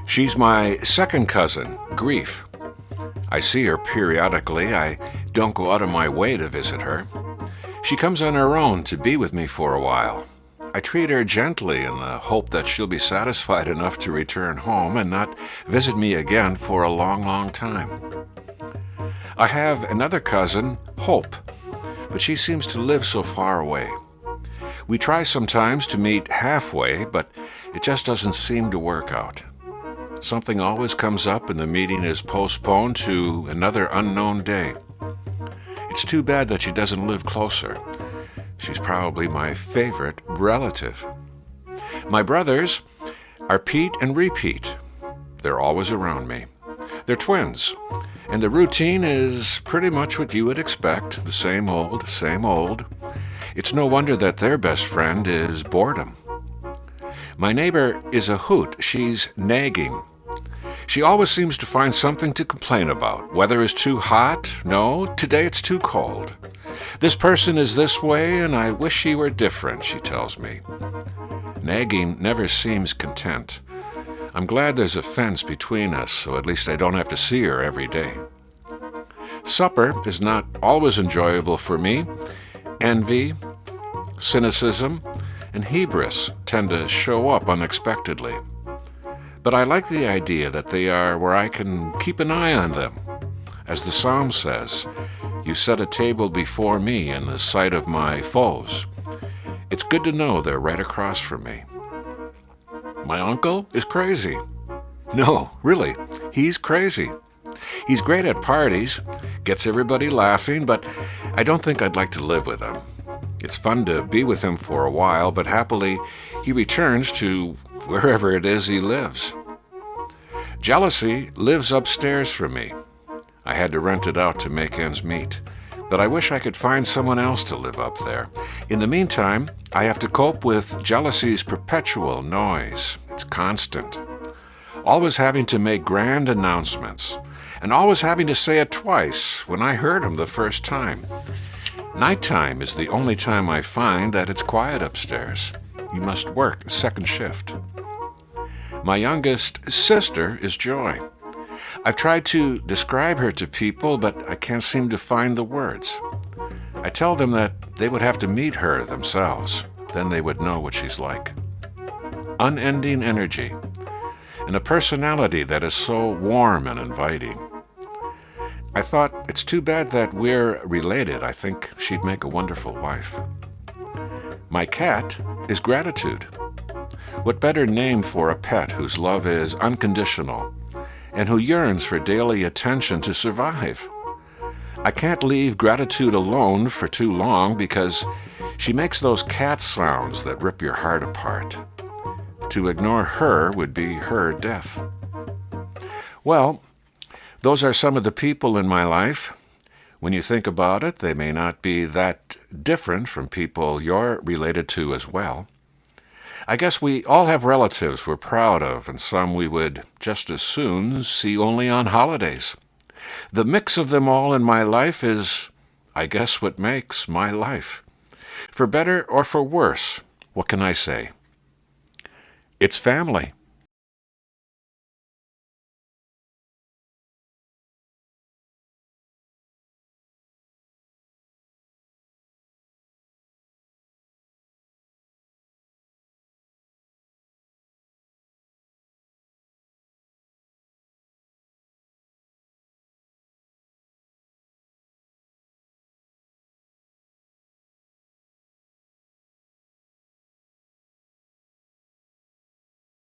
She's my second cousin, Grief. I see her periodically. I don't go out of my way to visit her. She comes on her own to be with me for a while. I treat her gently in the hope that she'll be satisfied enough to return home and not visit me again for a long, long time. I have another cousin, Hope, but she seems to live so far away. We try sometimes to meet halfway, but it just doesn't seem to work out. Something always comes up and the meeting is postponed to another unknown day. It's too bad that she doesn't live closer. She's probably my favorite relative. My brothers are Pete and Repeat. They're always around me. They're twins, and the routine is pretty much what you would expect, the same old, same old. It's no wonder that their best friend is boredom. My neighbor is a hoot. She's nagging. She always seems to find something to complain about. Weather is too hot. No, today it's too cold. This person is this way, and I wish she were different, she tells me. Nagging never seems content. I'm glad there's a fence between us, so at least I don't have to see her every day. Supper is not always enjoyable for me. Envy, cynicism, and hubris tend to show up unexpectedly. But I like the idea that they are where I can keep an eye on them. As the psalm says, "You set a table before me in the sight of my foes." It's good to know they're right across from me. My uncle is crazy. No, really, he's crazy. He's great at parties, gets everybody laughing, but I don't think I'd like to live with him. It's fun to be with him for a while, but happily he returns to wherever it is he lives. Jealousy lives upstairs from me. I had to rent it out to make ends meet, but I wish I could find someone else to live up there. In the meantime, I have to cope with jealousy's perpetual noise. It's constant. Always having to make grand announcements, and always having to say it twice when I heard him the first time. Nighttime is the only time I find that it's quiet upstairs. You must work second shift. My youngest sister is Joy. I've tried to describe her to people, but I can't seem to find the words. I tell them that they would have to meet her themselves. Then they would know what she's like. Unending energy, and a personality that is so warm and inviting. I thought, it's too bad that we're related. I think she'd make a wonderful wife. My cat is Gratitude. What better name for a pet whose love is unconditional and who yearns for daily attention to survive? I can't leave Gratitude alone for too long because she makes those cat sounds that rip your heart apart. To ignore her would be her death. Well, those are some of the people in my life. When you think about it, they may not be that different from people you're related to as well. I guess we all have relatives we're proud of, and some we would just as soon see only on holidays. The mix of them all in my life is, I guess, what makes my life. For better or for worse, what can I say? It's family.